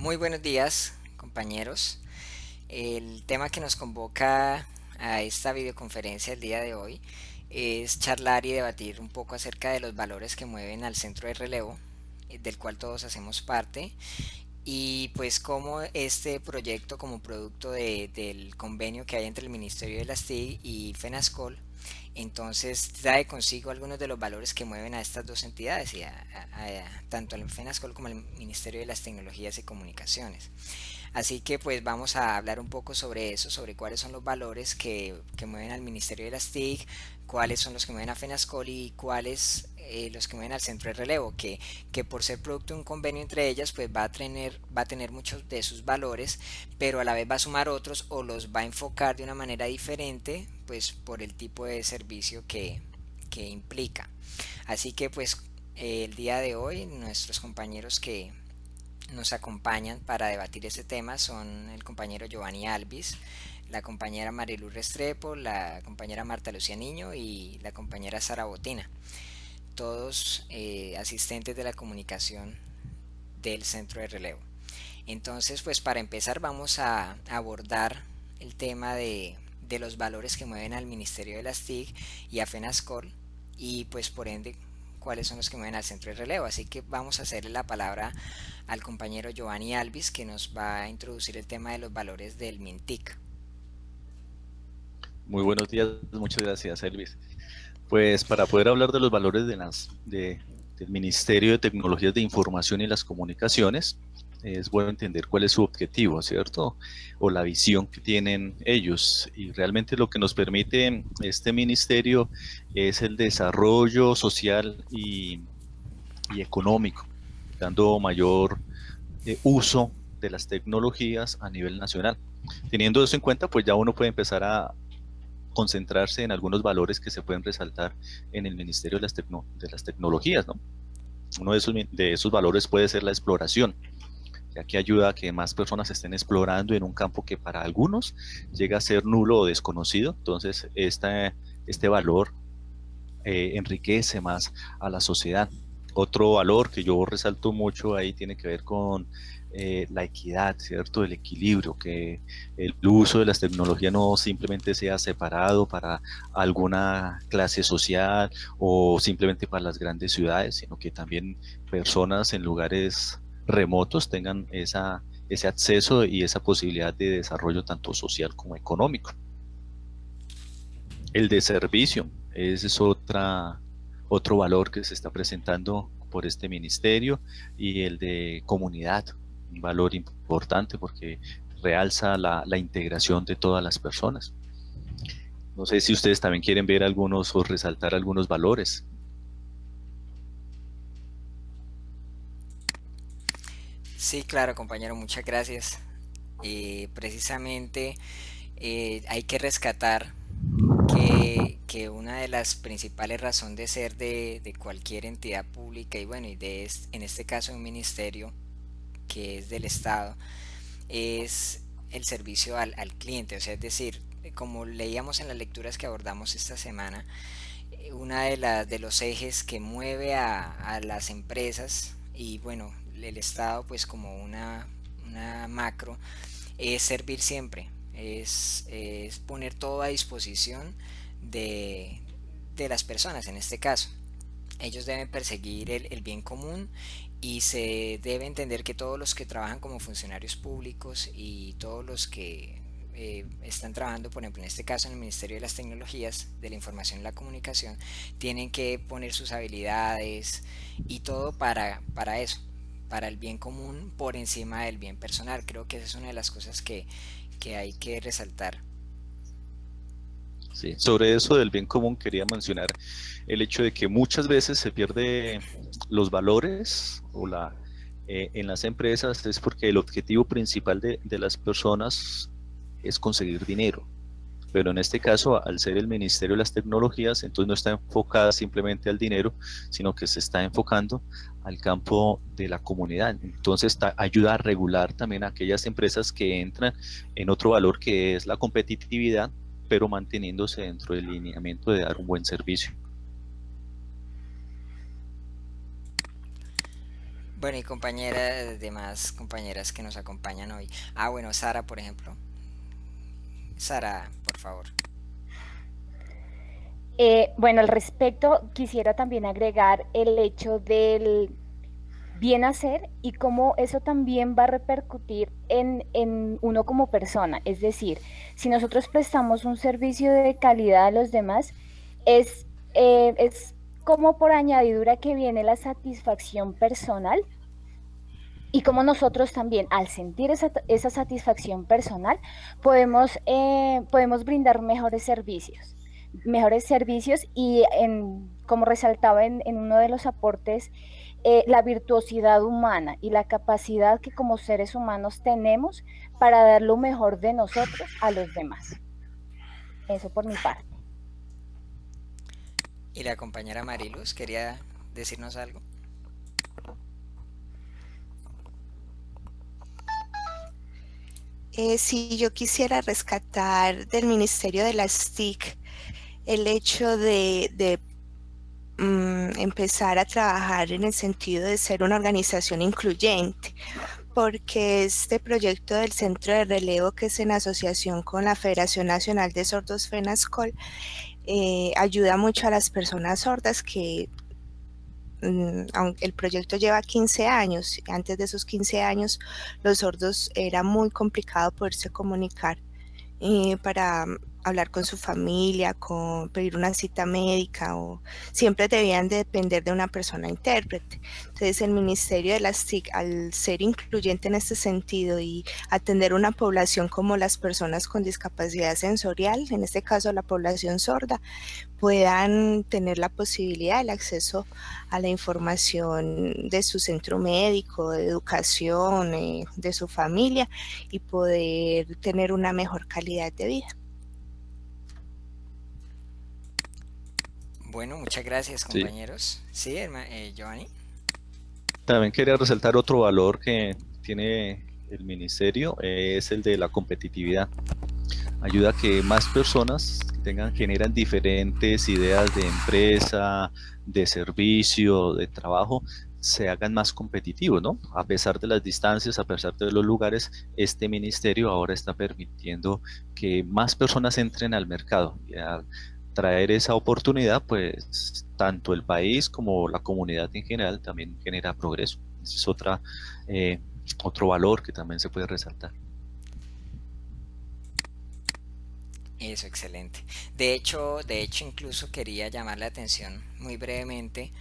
Muy buenos días, compañeros. El tema que nos convoca a esta videoconferencia el día de hoy es charlar y debatir un poco acerca de los valores que mueven al centro de relevo, del cual todos hacemos parte, y pues cómo este proyecto como producto del convenio que hay entre el Ministerio de las TIC y FENASCOL, entonces trae consigo algunos de los valores que mueven a estas dos entidades, y tanto al FENASCOL como al Ministerio de las Tecnologías y Comunicaciones. Así que pues vamos a hablar un poco sobre eso, sobre cuáles son los valores que mueven al Ministerio de las TIC, cuáles son los que mueven a FENASCOL y cuáles los que mueven al centro de relevo, que por ser producto de un convenio entre ellas pues va a tener muchos de sus valores, pero a la vez va a sumar otros o los va a enfocar de una manera diferente pues por el tipo de servicio que implica. Así que pues el día de hoy nuestros compañeros que nos acompañan para debatir este tema son el compañero Giovanni Alvis, la compañera Marilu Restrepo, la compañera Marta Lucía Niño y la compañera Sara Botina, todos asistentes de la comunicación del centro de relevo. Entonces, pues para empezar vamos a abordar el tema de los valores que mueven al Ministerio de las TIC y a FENASCOL y pues por ende cuáles son los que mueven al centro de relevo. Así que vamos a hacerle la palabra al compañero Giovanni Alvis que nos va a introducir el tema de los valores del MINTIC. Muy buenos días, muchas gracias, Elvis. Pues para poder hablar de los valores del Ministerio de Tecnologías de Información y las Comunicaciones, es bueno entender cuál es su objetivo, ¿cierto? O la visión que tienen ellos. Y realmente lo que nos permite este ministerio es el desarrollo social y económico, dando mayor uso de las tecnologías a nivel nacional. Teniendo eso en cuenta, pues ya uno puede empezar a concentrarse en algunos valores que se pueden resaltar en el Ministerio de las Tecnologías, ¿no? Uno de esos valores puede ser la exploración, ya que ayuda a que más personas estén explorando en un campo que para algunos llega a ser nulo o desconocido. Entonces, este valor enriquece más a la sociedad. Otro valor que yo resalto mucho ahí tiene que ver con la equidad, ¿cierto? El equilibrio, que el uso de las tecnologías no simplemente sea separado para alguna clase social o simplemente para las grandes ciudades, sino que también personas en lugares remotos tengan ese acceso y esa posibilidad de desarrollo tanto social como económico. El de servicio, ese es otro valor que se está presentando por este ministerio, y el de comunidad, un valor importante porque realza la integración de todas las personas. No sé si ustedes también quieren ver algunos o resaltar algunos valores. Sí, claro, compañero, muchas gracias. Precisamente hay que rescatar que una de las principales razones de ser de cualquier entidad pública y bueno, en este caso un ministerio que es del Estado, es el servicio al cliente. O sea, es decir, como leíamos en las lecturas que abordamos esta semana, una de los ejes que mueve a las empresas y bueno, el Estado pues como una macro es servir siempre, es poner todo a disposición de, de las personas en este caso. Ellos deben perseguir el bien común y se debe entender que todos los que trabajan como funcionarios públicos y todos los que están trabajando, por ejemplo, en este caso en el Ministerio de las Tecnologías, de la Información y la Comunicación, tienen que poner sus habilidades y todo para eso, para el bien común por encima del bien personal. Creo que esa es una de las cosas que hay que resaltar. Sí. Sobre eso del bien común quería mencionar el hecho de que muchas veces se pierde los valores en las empresas es porque el objetivo principal de las personas es conseguir dinero. Pero en este caso, al ser el Ministerio de las Tecnologías, entonces no está enfocada simplemente al dinero, sino que se está enfocando al campo de la comunidad. Entonces ayuda a regular también a aquellas empresas que entran en otro valor que es la competitividad, pero manteniéndose dentro del lineamiento de dar un buen servicio. Bueno, y compañeras, demás compañeras que nos acompañan hoy. Ah, bueno, Sara, por ejemplo. Sara, por favor. Bueno, al respecto, quisiera también agregar el hecho del bien hacer y cómo eso también va a repercutir en uno como persona. Es decir, si nosotros prestamos un servicio de calidad a los demás, es como por añadidura que viene la satisfacción personal y como nosotros también, al sentir esa satisfacción personal, podemos brindar mejores servicios y como resaltaba en uno de los aportes, la virtuosidad humana y la capacidad que como seres humanos tenemos para dar lo mejor de nosotros a los demás. Eso por mi parte. Y la compañera Mariluz quería decirnos algo. Si yo quisiera rescatar del Ministerio de las TIC el hecho de empezar a trabajar en el sentido de ser una organización incluyente, porque este proyecto del Centro de Relevo, que es en asociación con la Federación Nacional de Sordos FENASCOL, ayuda mucho a las personas sordas que aunque el proyecto lleva 15 años, antes de esos 15 años los sordos era muy complicado poderse comunicar para hablar con su familia, con pedir una cita médica, o siempre debían de depender de una persona intérprete. Entonces el Ministerio de las TIC, al ser incluyente en este sentido y atender una población como las personas con discapacidad sensorial, en este caso la población sorda, puedan tener la posibilidad del acceso a la información de su centro médico, de educación, de su familia, y poder tener una mejor calidad de vida. Bueno, muchas gracias, Sí, compañeros. Sí, Giovanni. también quería resaltar otro valor que tiene el ministerio, es el de la competitividad. Ayuda a que más personas generan diferentes ideas de empresa, de servicio, de trabajo, se hagan más competitivos, ¿no? A pesar de las distancias, a pesar de los lugares, este ministerio ahora está permitiendo que más personas entren al mercado. Y al traer esa oportunidad, pues tanto el país como la comunidad en general también genera progreso. Ese es eh, otro valor que también se puede resaltar. Eso, excelente. De hecho, incluso quería llamar la atención muy brevemente,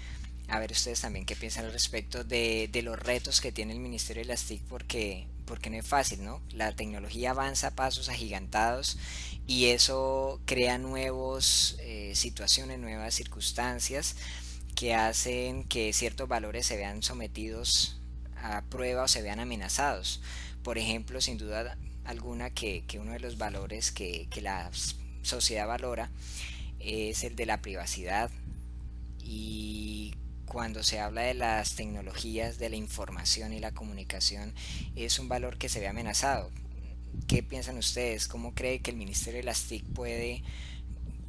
a ver ustedes también qué piensan al respecto de los retos que tiene el Ministerio de las TIC, porque no es fácil, ¿no? La tecnología avanza a pasos agigantados y eso crea nuevas situaciones, nuevas circunstancias que hacen que ciertos valores se vean sometidos a prueba o se vean amenazados. Por ejemplo, sin duda alguna que uno de los valores que la sociedad valora es el de la privacidad, y cuando se habla de las tecnologías de la información y la comunicación es un valor que se ve amenazado. ¿Qué piensan ustedes? ¿Cómo cree que el Ministerio de las TIC puede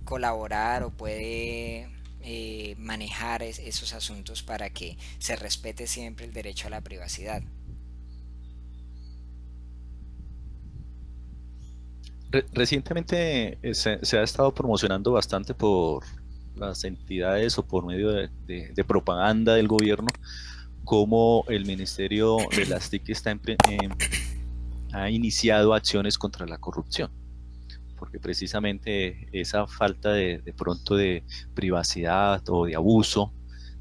colaborar o puede manejar esos asuntos para que se respete siempre el derecho a la privacidad? Recientemente se ha estado promocionando bastante por las entidades o por medio de propaganda del gobierno, cómo el Ministerio de las TIC ha iniciado acciones contra la corrupción, porque precisamente esa falta de pronto de privacidad o de abuso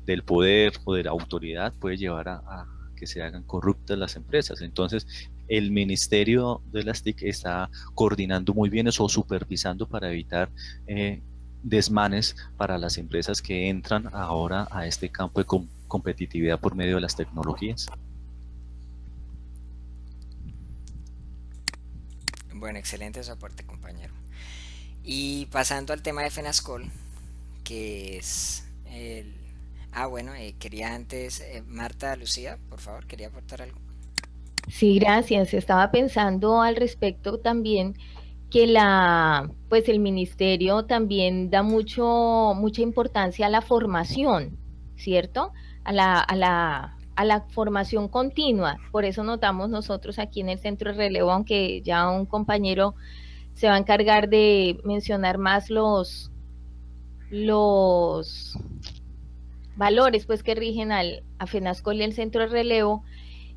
del poder o de la autoridad puede llevar a que se hagan corruptas las empresas. Entonces, el Ministerio de las TIC está coordinando muy bien eso, o supervisando para evitar desmanes para las empresas que entran ahora a este campo de competitividad por medio de las tecnologías. Bueno, excelente su aporte, compañero. Y pasando al tema de FENASCOL, que es el... Ah, bueno, quería antes, Marta, Lucía, por favor, quería aportar algo. Sí, gracias. Estaba pensando al respecto también que pues el ministerio también da mucha importancia a la formación, ¿cierto? la formación continua. Por eso notamos nosotros aquí en el centro de relevo, aunque ya un compañero se va a encargar de mencionar más los valores pues que rigen a FENASCOL y el centro de relevo.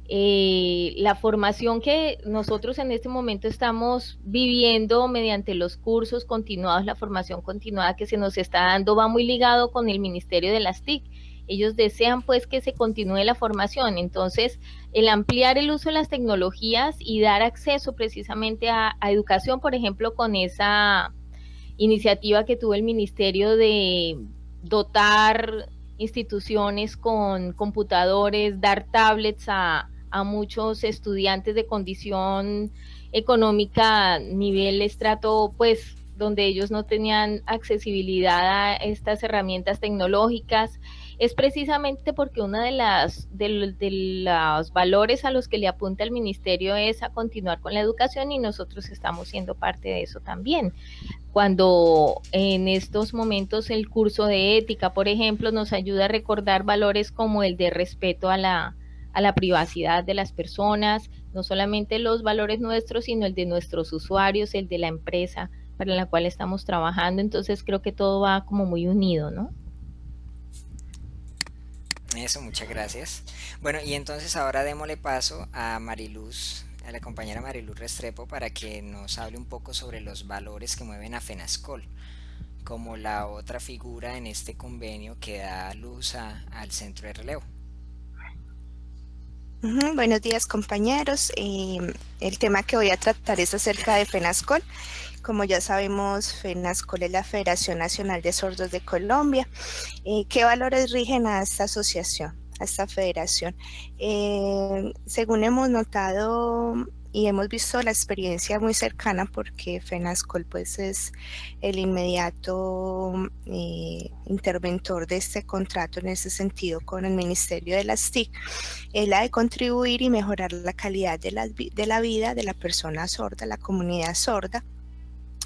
La formación que nosotros en este momento estamos viviendo mediante los cursos continuados, la formación continuada que se nos está dando, va muy ligado con el Ministerio de las TIC. Ellos desean pues que se continúe la formación, entonces el ampliar el uso de las tecnologías y dar acceso precisamente a educación, por ejemplo, con esa iniciativa que tuvo el Ministerio de dotar instituciones con computadores, dar tablets a muchos estudiantes de condición económica, nivel estrato, pues donde ellos no tenían accesibilidad a estas herramientas tecnológicas, es precisamente porque una de los valores a los que le apunta el ministerio es a continuar con la educación y nosotros estamos siendo parte de eso también. Cuando en estos momentos el curso de ética, por ejemplo, nos ayuda a recordar valores como el de respeto a la privacidad de las personas, no solamente los valores nuestros, sino el de nuestros usuarios, el de la empresa para la cual estamos trabajando. Entonces creo que todo va como muy unido, ¿no? Eso, muchas gracias. Bueno, y entonces ahora démosle paso a Mariluz, a la compañera Mariluz Restrepo, para que nos hable un poco sobre los valores que mueven a FENASCOL, como la otra figura en este convenio que da luz al centro de relevo. Buenos días, compañeros. El tema que voy a tratar es acerca de FENASCOL. Como ya sabemos, FENASCOL es la Federación Nacional de Sordos de Colombia. ¿Qué valores rigen a esta asociación, a esta federación? Según hemos notado y hemos visto la experiencia muy cercana, porque FENASCOL pues es el inmediato interventor de este contrato en ese sentido con el Ministerio de las TIC, es la de contribuir y mejorar la calidad de la vida de la persona sorda, la comunidad sorda,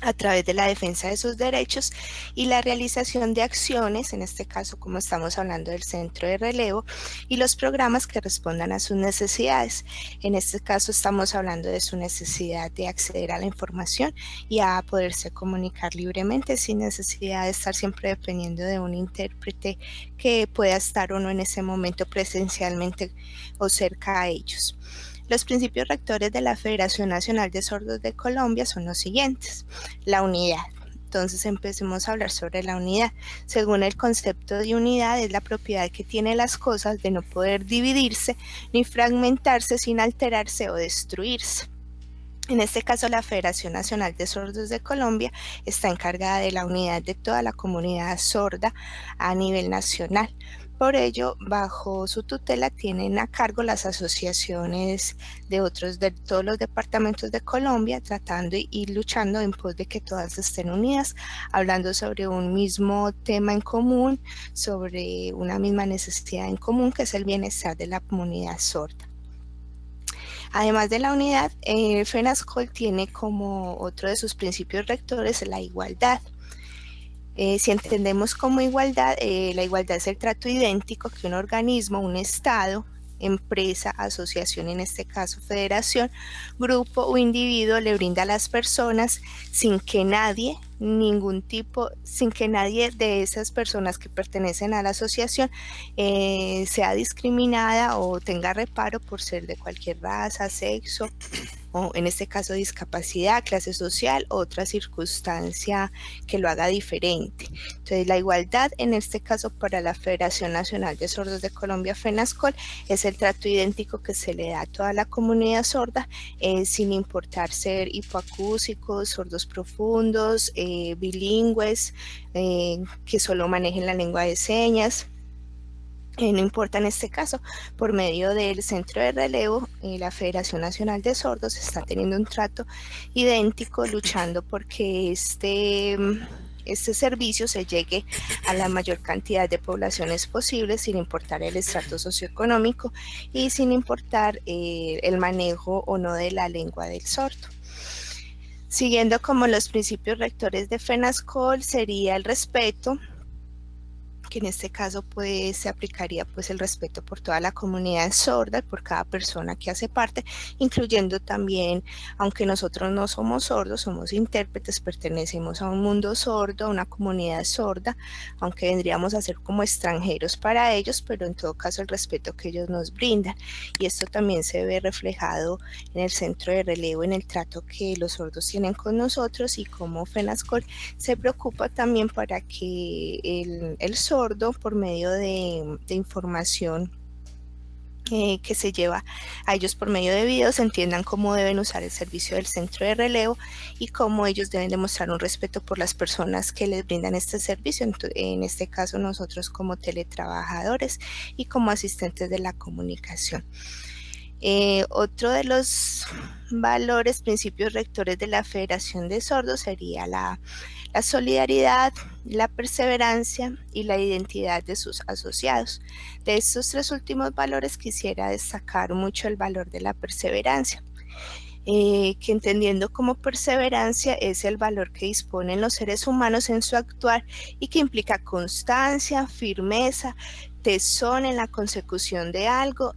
a través de la defensa de sus derechos y la realización de acciones, en este caso como estamos hablando del centro de relevo, y los programas que respondan a sus necesidades. En este caso estamos hablando de su necesidad de acceder a la información y a poderse comunicar libremente sin necesidad de estar siempre dependiendo de un intérprete que pueda estar o no en ese momento presencialmente o cerca a ellos. Los principios rectores de la Federación Nacional de Sordos de Colombia son los siguientes. La unidad. Entonces empecemos a hablar sobre la unidad. Según el concepto de unidad, es la propiedad que tienen las cosas de no poder dividirse ni fragmentarse sin alterarse o destruirse. En este caso, la Federación Nacional de Sordos de Colombia está encargada de la unidad de toda la comunidad sorda a nivel nacional. Por ello, bajo su tutela tienen a cargo las asociaciones de todos los departamentos de Colombia, tratando y luchando en pos de que todas estén unidas, hablando sobre un mismo tema en común, sobre una misma necesidad en común, que es el bienestar de la comunidad sorda. Además de la unidad, FENASCOL tiene como otro de sus principios rectores la igualdad. Si entendemos como igualdad, la igualdad es el trato idéntico que un organismo, un Estado, empresa, asociación, en este caso federación, grupo o individuo le brinda a las personas sin que nadie de esas personas que pertenecen a la asociación sea discriminada o tenga reparo por ser de cualquier raza, sexo, o en este caso discapacidad, clase social, otra circunstancia que lo haga diferente. Entonces la igualdad en este caso para la Federación Nacional de Sordos de Colombia, FENASCOL, es el trato idéntico que se le da a toda la comunidad sorda, sin importar ser hipoacúsicos, sordos profundos, bilingües, que solo manejen la lengua de señas. No importa en este caso, por medio del centro de relevo, la Federación Nacional de Sordos está teniendo un trato idéntico, luchando porque este servicio se llegue a la mayor cantidad de poblaciones posible, sin importar el estrato socioeconómico y sin importar el manejo o no de la lengua del sordo. Siguiendo como los principios rectores de FENASCOL sería el respeto que en este caso pues se aplicaría pues el respeto por toda la comunidad sorda, por cada persona que hace parte, incluyendo también, aunque nosotros no somos sordos, somos intérpretes, pertenecemos a un mundo sordo, a una comunidad sorda, aunque vendríamos a ser como extranjeros para ellos, pero en todo caso el respeto que ellos nos brindan. Y esto también se ve reflejado en el centro de relevo, en el trato que los sordos tienen con nosotros, y como FENASCOL se preocupa también para que el sordo, por medio de información que se lleva a ellos por medio de videos, entiendan cómo deben usar el servicio del centro de relevo y cómo ellos deben demostrar un respeto por las personas que les brindan este servicio, en este caso nosotros como teletrabajadores y como asistentes de la comunicación. Otro de los valores, principios rectores de la Federación de Sordos sería la solidaridad, la perseverancia y la identidad de sus asociados. De estos tres últimos valores quisiera destacar mucho el valor de la perseverancia, que entendiendo como perseverancia es el valor que disponen los seres humanos en su actuar y que implica constancia, firmeza, tesón en la consecución de algo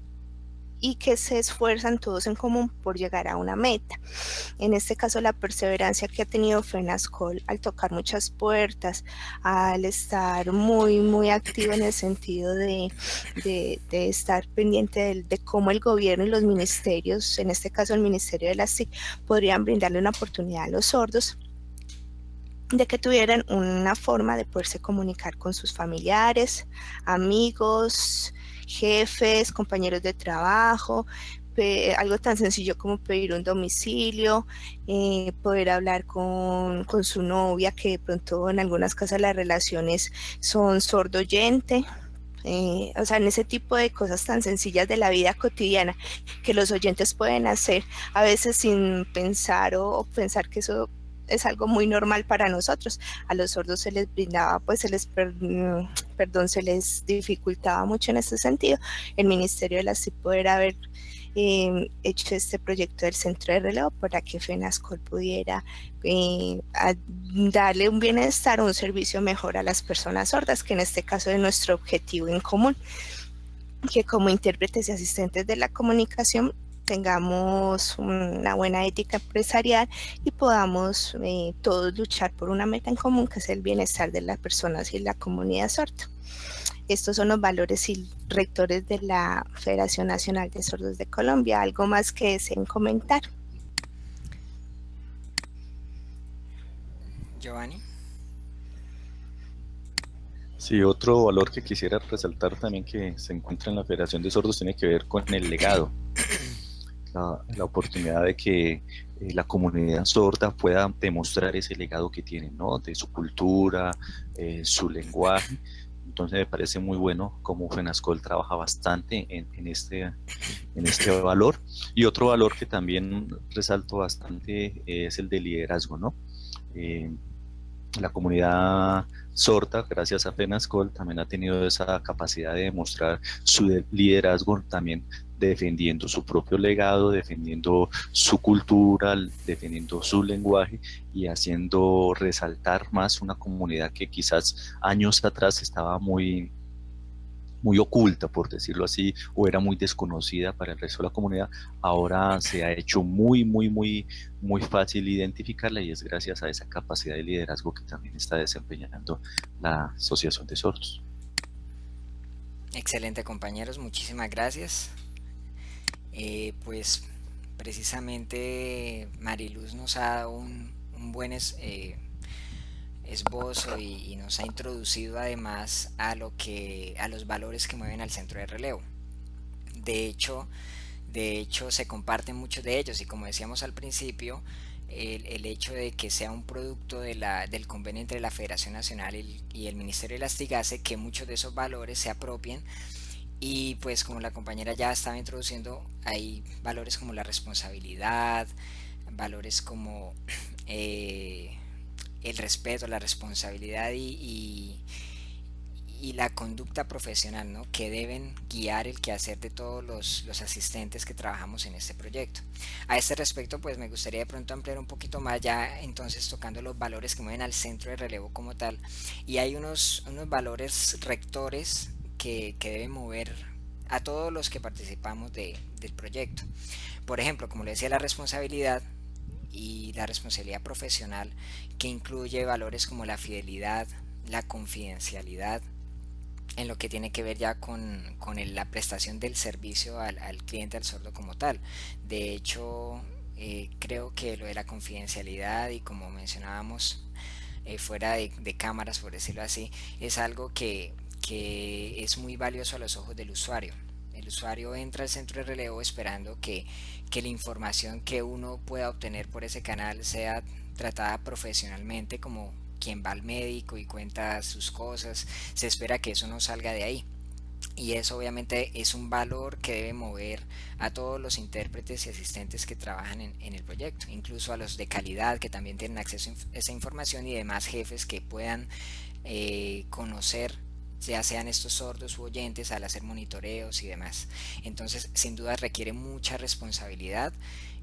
y que se esfuerzan todos en común por llegar a una meta. En este caso, la perseverancia que ha tenido FENASCOL al tocar muchas puertas, al estar muy activo en el sentido de estar pendiente de cómo el gobierno y los ministerios, en este caso el Ministerio de las TIC, podrían brindarle una oportunidad a los sordos de que tuvieran una forma de poderse comunicar con sus familiares, amigos, jefes, compañeros de trabajo, algo tan sencillo como pedir un domicilio, poder hablar con su novia, que de pronto en algunas casas las relaciones son sordo-oyente. O sea, en ese tipo de cosas tan sencillas de la vida cotidiana que los oyentes pueden hacer a veces sin pensar o pensar que eso es algo muy normal para nosotros. A los sordos se les brindaba, pues se les dificultaba mucho en ese sentido. El Ministerio de la CIP poder haber hecho este proyecto del centro de relevo para que FENASCOL pudiera darle un bienestar, un servicio mejor a las personas sordas, que en este caso es nuestro objetivo en común, que como intérpretes y asistentes de la comunicación tengamos una buena ética empresarial y podamos todos luchar por una meta en común, que es el bienestar de las personas y la comunidad sorda. Estos son los valores y rectores de la Federación Nacional de Sordos de Colombia. ¿Algo más que deseen comentar? Giovanni. Sí, otro valor que quisiera resaltar también que se encuentra en la Federación de Sordos tiene que ver con el legado. La oportunidad de que la comunidad sorda pueda demostrar ese legado que tiene, ¿no? De su cultura, su lenguaje. Entonces me parece muy bueno cómo FENASCOL trabaja bastante en este valor. Y otro valor que también resalto bastante es el de liderazgo, ¿no? La comunidad sorda, gracias a FENASCOL, también ha tenido esa capacidad de demostrar su liderazgo, también defendiendo su propio legado, defendiendo su cultura, defendiendo su lenguaje y haciendo resaltar más una comunidad que quizás años atrás estaba muy oculta, por decirlo así, o era muy desconocida para el resto de la comunidad. Ahora se ha hecho muy fácil identificarla, y es gracias a esa capacidad de liderazgo que también está desempeñando la Asociación de Sordos. Excelente, compañeros, muchísimas gracias. Pues precisamente Mariluz nos ha dado un buen esbozo y nos ha introducido además a los valores que mueven al centro de relevo. De hecho se comparten muchos de ellos, y como decíamos al principio, el hecho de que sea un producto del convenio entre la Federación Nacional y el Ministerio de las TIC hace que muchos de esos valores se apropien. Y pues como la compañera ya estaba introduciendo, hay valores como la responsabilidad, valores como el respeto, la responsabilidad y y la conducta profesional, ¿no?, que deben guiar el quehacer de todos los asistentes que trabajamos en este proyecto. A este respecto, pues me gustaría de pronto ampliar un poquito más, ya entonces tocando los valores que mueven al centro de relevo como tal, y hay unos valores rectores que deben mover a todos los que participamos del proyecto. Por ejemplo, como le decía, la responsabilidad y la responsabilidad profesional, que incluye valores como la fidelidad, la confidencialidad, en lo que tiene que ver ya con la prestación del servicio al cliente, al sordo como tal. De hecho, creo que lo de la confidencialidad y como mencionábamos fuera de cámaras, por decirlo así, es algo que es muy valioso a los ojos del usuario. El usuario entra al centro de relevo esperando que la información que uno pueda obtener por ese canal sea tratada profesionalmente, como quien va al médico y cuenta sus cosas. Se espera que eso no salga de ahí. Y eso obviamente es un valor que debe mover a todos los intérpretes y asistentes que trabajan en el proyecto, incluso a los de calidad que también tienen acceso a esa información, y demás jefes que puedan conocer, ya sean estos sordos u oyentes, al hacer monitoreos y demás. Entonces, sin duda requiere mucha responsabilidad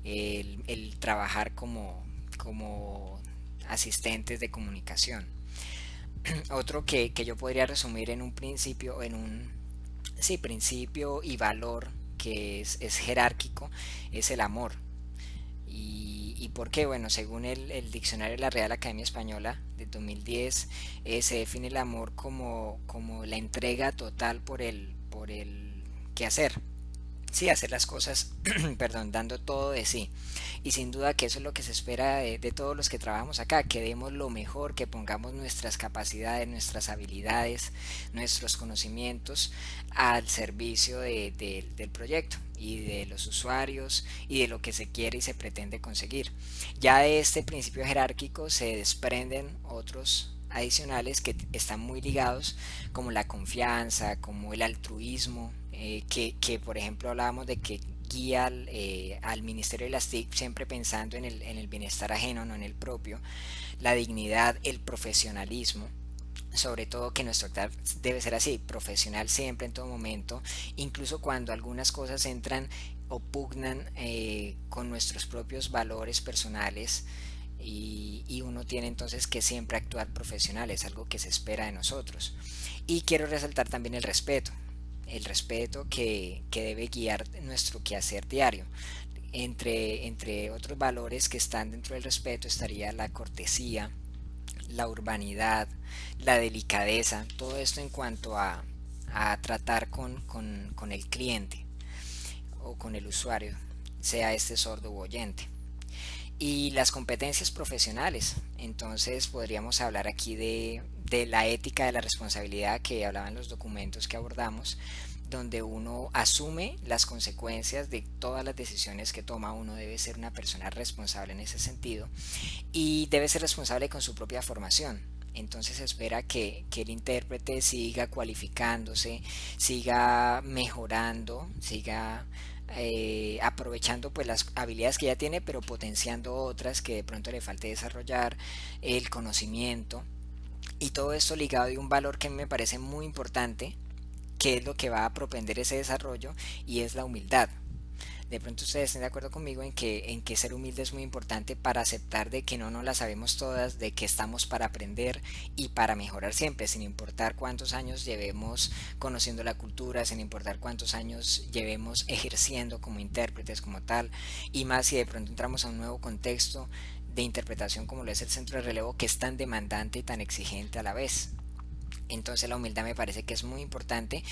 el trabajar como asistentes de comunicación. Otro que yo podría resumir en un principio, principio y valor que es jerárquico, es el amor. ¿Y por qué? Bueno, según el diccionario de la Real Academia Española de 2010, se define el amor como la entrega total por el quehacer. Sí, hacer las cosas, perdón, dando todo de sí. Y sin duda que eso es lo que se espera de todos los que trabajamos acá, que demos lo mejor, que pongamos nuestras capacidades, nuestras habilidades, nuestros conocimientos al servicio del proyecto y de los usuarios y de lo que se quiere y se pretende conseguir. Ya de este principio jerárquico se desprenden otros adicionales que están muy ligados, como la confianza, como el altruismo, que por ejemplo hablábamos de que guía al Ministerio de las TIC siempre pensando en el bienestar ajeno, no en el propio, la dignidad, el profesionalismo, sobre todo que nuestro actor debe ser así, profesional siempre, en todo momento, incluso cuando algunas cosas entran o pugnan con nuestros propios valores personales, y uno tiene entonces que siempre actuar profesional, es algo que se espera de nosotros. Y quiero resaltar también el respeto que debe guiar nuestro quehacer diario. Entre otros valores que están dentro del respeto estaría la cortesía, la urbanidad, la delicadeza, todo esto en cuanto a tratar con el cliente o con el usuario, sea este sordo u oyente. Y las competencias profesionales, entonces podríamos hablar aquí de la ética de la responsabilidad que hablaban los documentos que abordamos, donde uno asume las consecuencias de todas las decisiones que toma. Uno debe ser una persona responsable en ese sentido y debe ser responsable con su propia formación. Entonces se espera que el intérprete siga cualificándose, siga mejorando, siga aprovechando pues las habilidades que ya tiene, pero potenciando otras que de pronto le falte desarrollar, el conocimiento, y todo esto ligado de un valor que me parece muy importante, que es lo que va a propender ese desarrollo, y es la humildad. De pronto ustedes estén de acuerdo conmigo en que ser humilde es muy importante para aceptar de que no nos la sabemos todas, de que estamos para aprender y para mejorar siempre, sin importar cuántos años llevemos conociendo la cultura, sin importar cuántos años llevemos ejerciendo como intérpretes como tal, y más si de pronto entramos a un nuevo contexto de interpretación como lo es el centro de relevo, que es tan demandante y tan exigente a la vez. Entonces la humildad me parece que es muy importante,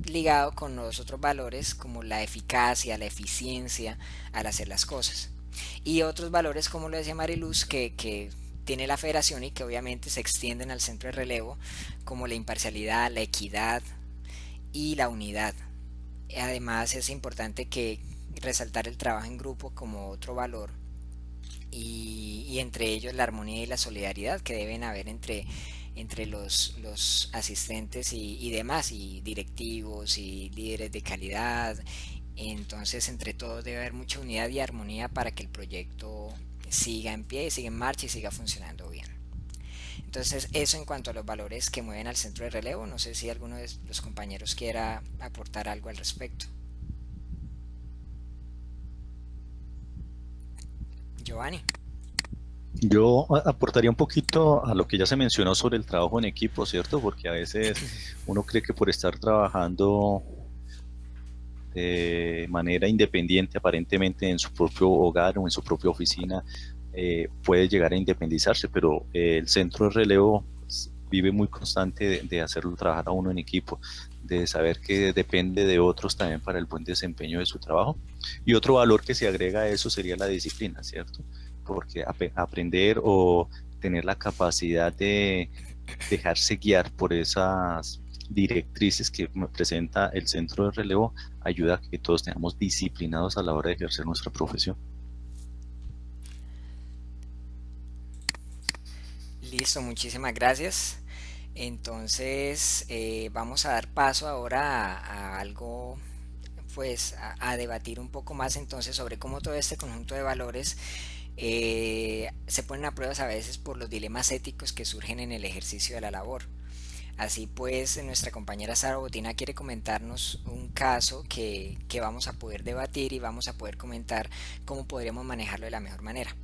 ligado con los otros valores como la eficacia, la eficiencia al hacer las cosas, y otros valores como lo decía Mariluz que tiene la federación y que obviamente se extienden al centro de relevo, como la imparcialidad, la equidad y la unidad. Además es importante que resaltar el trabajo en grupo como otro valor, y entre ellos la armonía y la solidaridad que deben haber entre los asistentes y demás, y directivos y líderes de calidad. Entonces entre todos debe haber mucha unidad y armonía para que el proyecto siga en pie, siga en marcha y siga funcionando bien. Entonces, eso en cuanto a los valores que mueven al centro de relevo. No sé si alguno de los compañeros quiera aportar algo al respecto. Giovanni. Yo aportaría un poquito a lo que ya se mencionó sobre el trabajo en equipo, ¿cierto? Porque a veces uno cree que por estar trabajando de manera independiente, aparentemente en su propio hogar o en su propia oficina, puede llegar a independizarse, pero el centro de relevo vive muy constante de hacerlo trabajar a uno en equipo, de saber que depende de otros también para el buen desempeño de su trabajo. Y otro valor que se agrega a eso sería la disciplina, ¿cierto? Porque aprender o tener la capacidad de dejarse guiar por esas directrices que presenta el centro de relevo ayuda a que todos seamos disciplinados a la hora de ejercer nuestra profesión. Listo, muchísimas gracias. Entonces vamos a dar paso ahora a algo, pues a debatir un poco más entonces sobre cómo todo este conjunto de valores se ponen a pruebas a veces por los dilemas éticos que surgen en el ejercicio de la labor. Así pues, nuestra compañera Sara Botina quiere comentarnos un caso que vamos a poder debatir y vamos a poder comentar cómo podríamos manejarlo de la mejor manera.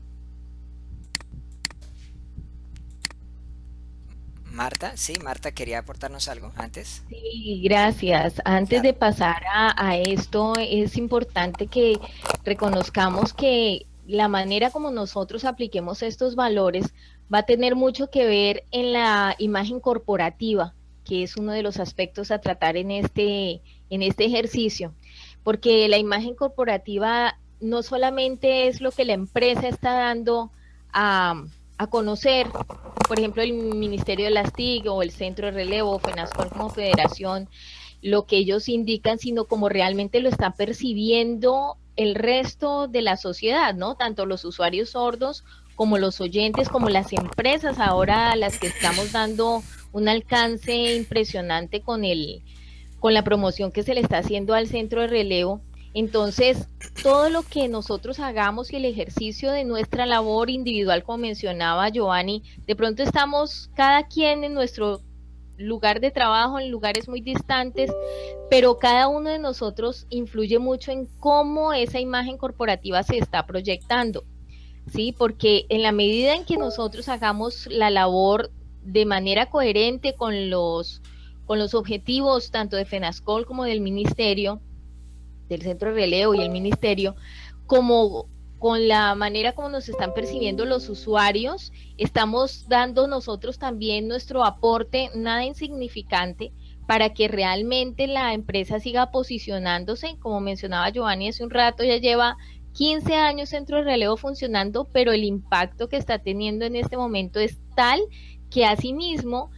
Marta, sí, Marta quería aportarnos algo antes. Sí, gracias. Antes de pasar a esto, es importante que reconozcamos que la manera como nosotros apliquemos estos valores va a tener mucho que ver en la imagen corporativa, que es uno de los aspectos a tratar en este ejercicio, porque la imagen corporativa no solamente es lo que la empresa está dando a conocer, por ejemplo, el Ministerio de las TIC o el Centro de Relevo, FENASCOL como federación, lo que ellos indican, sino como realmente lo está percibiendo el resto de la sociedad, ¿no? Tanto los usuarios sordos como los oyentes, como las empresas ahora a las que estamos dando un alcance impresionante con la promoción que se le está haciendo al centro de relevo. Entonces, todo lo que nosotros hagamos y el ejercicio de nuestra labor individual, como mencionaba Giovanni, de pronto estamos cada quien en nuestro lugar de trabajo, en lugares muy distantes, pero cada uno de nosotros influye mucho en cómo esa imagen corporativa se está proyectando, ¿sí? Porque en la medida en que nosotros hagamos la labor de manera coherente con los objetivos tanto de FENASCOL como del Ministerio, del Centro de Relevo y el Ministerio, como con la manera como nos están percibiendo los usuarios, estamos dando nosotros también nuestro aporte, nada insignificante, para que realmente la empresa siga posicionándose. Como mencionaba Giovanni hace un rato, ya lleva 15 años Centro de Relevo funcionando, pero el impacto que está teniendo en este momento es tal que asimismo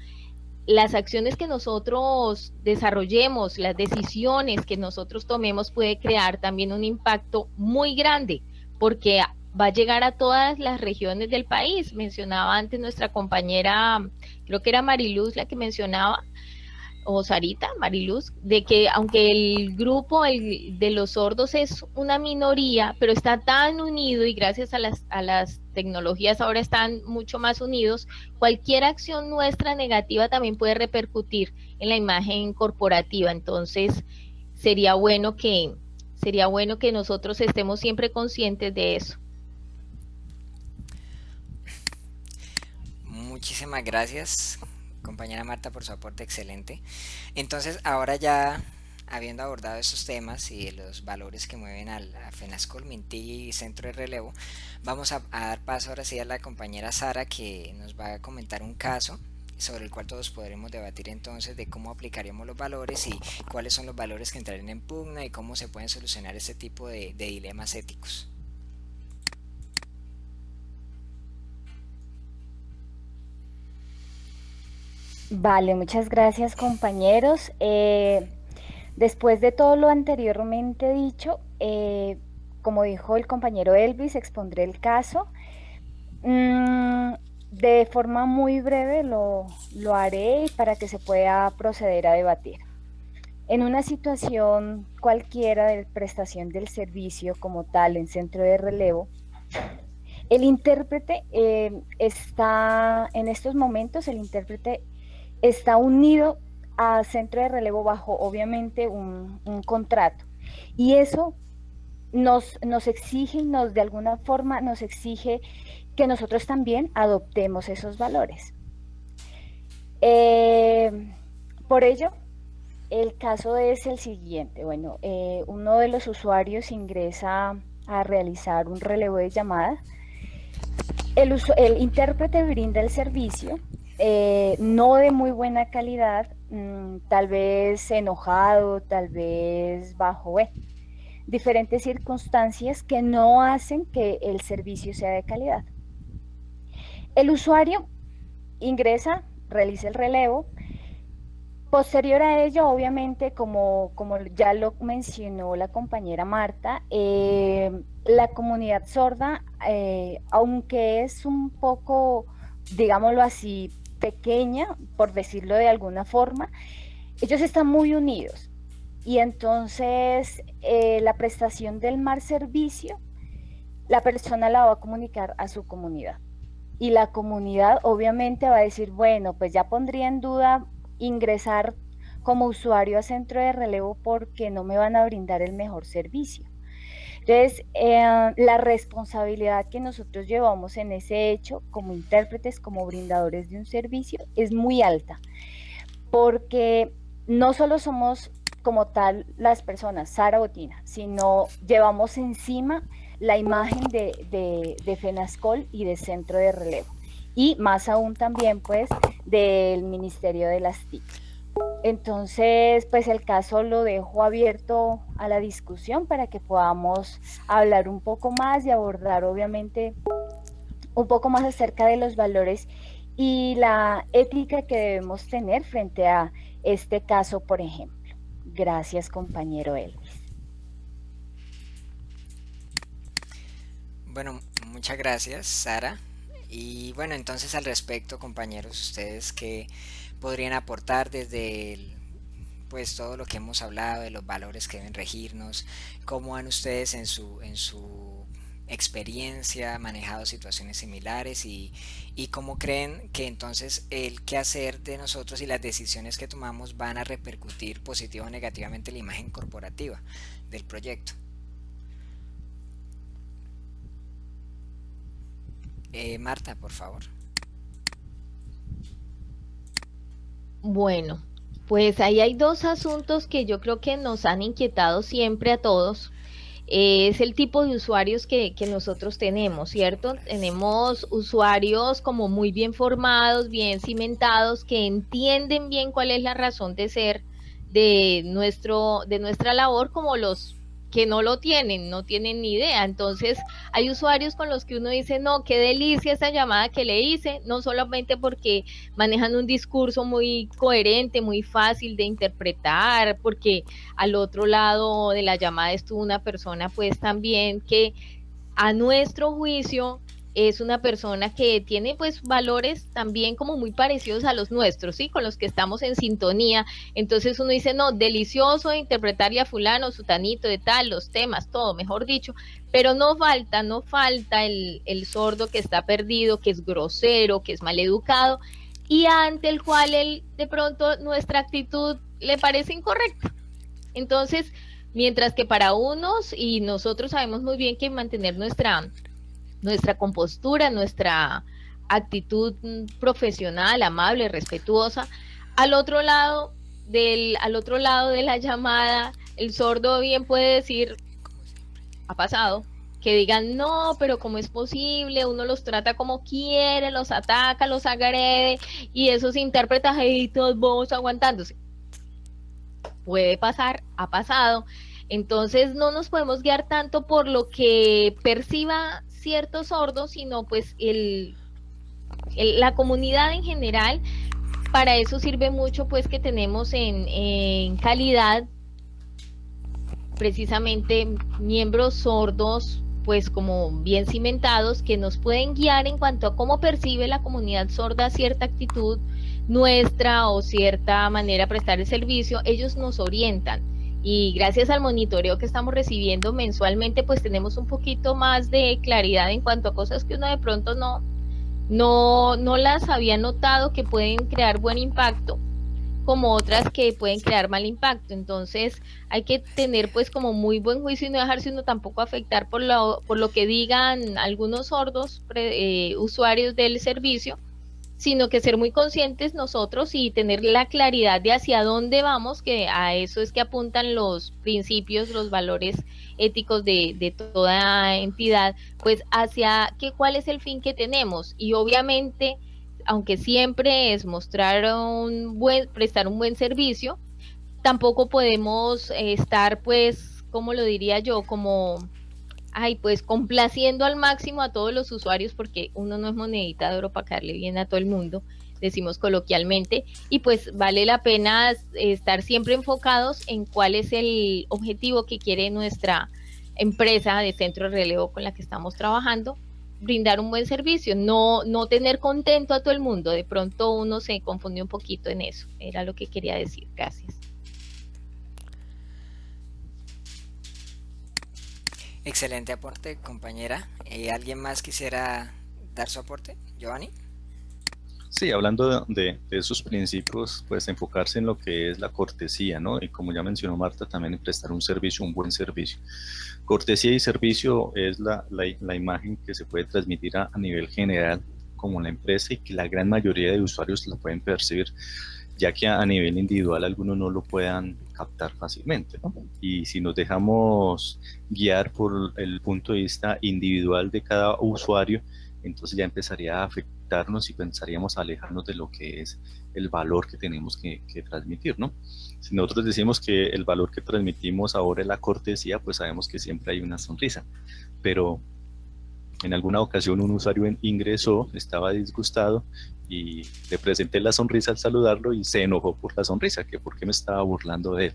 las acciones que nosotros desarrollemos, las decisiones que nosotros tomemos puede crear también un impacto muy grande, porque va a llegar a todas las regiones del país. Mencionaba antes nuestra compañera, creo que era Mariluz la que mencionaba, o Sarita, Mariluz, de que aunque el grupo de los sordos es una minoría, pero está tan unido y gracias a las tecnologías ahora están mucho más unidos, cualquier acción nuestra negativa también puede repercutir en la imagen corporativa. Entonces, sería bueno que nosotros estemos siempre conscientes de eso. Muchísimas gracias, compañera Marta, por su aporte excelente. Entonces, ahora ya habiendo abordado estos temas y los valores que mueven a FENASCOL, MINTIC y Centro de Relevo, vamos a dar paso ahora sí a la compañera Sara, que nos va a comentar un caso sobre el cual todos podremos debatir entonces de cómo aplicaríamos los valores y cuáles son los valores que entrarían en pugna y cómo se pueden solucionar este tipo de dilemas éticos. Vale, muchas gracias compañeros. Después de todo lo anteriormente dicho, como dijo el compañero Elvis, expondré el caso. De forma muy breve lo haré para que se pueda proceder a debatir. En una situación cualquiera de prestación del servicio como tal en centro de relevo, El intérprete está, en estos momentos, el intérprete está unido a centro de relevo bajo, obviamente, un contrato. Y eso nos exige, de alguna forma, nos exige que nosotros también adoptemos esos valores. Por ello, el caso es el siguiente. Bueno, uno de los usuarios ingresa a realizar un relevo de llamada. El intérprete brinda el servicio, no de muy buena calidad, tal vez enojado, tal vez bajo, diferentes circunstancias que no hacen que el servicio sea de calidad. El usuario ingresa, realiza el relevo. Posterior a ello, obviamente, como ya lo mencionó la compañera Marta, la comunidad sorda, aunque es un poco, digámoslo así, pequeña, por decirlo de alguna forma, ellos están muy unidos. Y entonces la prestación del mal servicio, la persona la va a comunicar a su comunidad. Y la comunidad obviamente va a decir, bueno, pues ya pondría en duda ingresar como usuario a centro de relevo porque no me van a brindar el mejor servicio. Entonces, la responsabilidad que nosotros llevamos en ese hecho como intérpretes, como brindadores de un servicio, es muy alta, porque no solo somos como tal las personas, Sara Botina, sino llevamos encima la imagen de FENASCOL y de centro de relevo, y más aún también pues del Ministerio de las TIC. Entonces, pues el caso lo dejo abierto a la discusión para que podamos hablar un poco más y abordar obviamente un poco más acerca de los valores y la ética que debemos tener frente a este caso, por ejemplo. Gracias, compañero Elvis. Bueno, muchas gracias, Sara. Y bueno, entonces al respecto, compañeros, ustedes qué podrían aportar desde pues todo lo que hemos hablado de los valores que deben regirnos, cómo han ustedes en su experiencia manejado situaciones similares y cómo creen que entonces el qué hacer de nosotros y las decisiones que tomamos van a repercutir positivo o negativamente en la imagen corporativa del proyecto. Marta, por favor. Bueno, pues ahí hay dos asuntos que yo creo que nos han inquietado siempre a todos. Es el tipo de usuarios que nosotros tenemos, ¿cierto? Tenemos usuarios como muy bien formados, bien cimentados, que entienden bien cuál es la razón de ser de nuestra labor, como los que no lo tienen, no tienen ni idea. Entonces, hay usuarios con los que uno dice, no, qué delicia esa llamada que le hice, no solamente porque manejan un discurso muy coherente, muy fácil de interpretar, porque al otro lado de la llamada estuvo una persona, pues también que a nuestro juicio es una persona que tiene pues valores también como muy parecidos a los nuestros, ¿sí? Con los que estamos en sintonía. Entonces uno dice, no, delicioso interpretarle a fulano, sutanito de tal, los temas, todo, mejor dicho, pero no falta el sordo que está perdido, que es grosero, que es maleducado, y ante el cual él, de pronto nuestra actitud le parece incorrecta. Entonces, mientras que para unos, y nosotros sabemos muy bien que mantener nuestra compostura, nuestra actitud profesional, amable, respetuosa, al otro lado de la llamada, el sordo bien puede decir, ha pasado, que digan, no, pero ¿cómo es posible? Uno los trata como quiere, los ataca, los agrede, y esos intérpretes ahí todos bobos aguantándose. Puede pasar, ha pasado. Entonces no nos podemos guiar tanto por lo que perciba cierto sordo, sino pues la comunidad en general. Para eso sirve mucho pues que tenemos en calidad precisamente miembros sordos pues como bien cimentados, que nos pueden guiar en cuanto a cómo percibe la comunidad sorda cierta actitud nuestra o cierta manera de prestar el servicio. Ellos nos orientan y gracias al monitoreo que estamos recibiendo mensualmente, pues tenemos un poquito más de claridad en cuanto a cosas que uno de pronto no las había notado, que pueden crear buen impacto, como otras que pueden crear mal impacto. Entonces hay que tener pues como muy buen juicio y no dejarse uno tampoco afectar por lo que digan algunos sordos usuarios del servicio, sino que ser muy conscientes nosotros y tener la claridad de hacia dónde vamos, que a eso es que apuntan los principios, los valores éticos de toda entidad, pues hacia cuál es el fin que tenemos. Y obviamente, aunque siempre es prestar un buen servicio, tampoco podemos estar, pues, ¿cómo lo diría yo? Pues complaciendo al máximo a todos los usuarios, porque uno no es monedita de oro para caerle bien a todo el mundo, decimos coloquialmente, y pues vale la pena estar siempre enfocados en cuál es el objetivo que quiere nuestra empresa de centro de relevo con la que estamos trabajando, brindar un buen servicio, no tener contento a todo el mundo. De pronto uno se confunde un poquito en eso, era lo que quería decir. Gracias. Excelente aporte, compañera. ¿Alguien más quisiera dar su aporte? ¿Giovanni? Sí, hablando de esos principios, pues enfocarse en lo que es la cortesía, ¿no? Y como ya mencionó Marta, también en prestar un servicio, un buen servicio. Cortesía y servicio es la imagen que se puede transmitir a nivel general como la empresa, y que la gran mayoría de usuarios la pueden percibir, ya que a nivel individual algunos no lo puedan captar fácilmente, ¿no? Y si nos dejamos guiar por el punto de vista individual de cada usuario, entonces ya empezaría a afectarnos y pensaríamos a alejarnos de lo que es el valor que tenemos que transmitir, ¿no? Si nosotros decimos que el valor que transmitimos ahora es la cortesía, pues sabemos que siempre hay una sonrisa, pero en alguna ocasión un usuario ingresó, estaba disgustado y le presenté la sonrisa al saludarlo y se enojó por la sonrisa, que por qué me estaba burlando de él.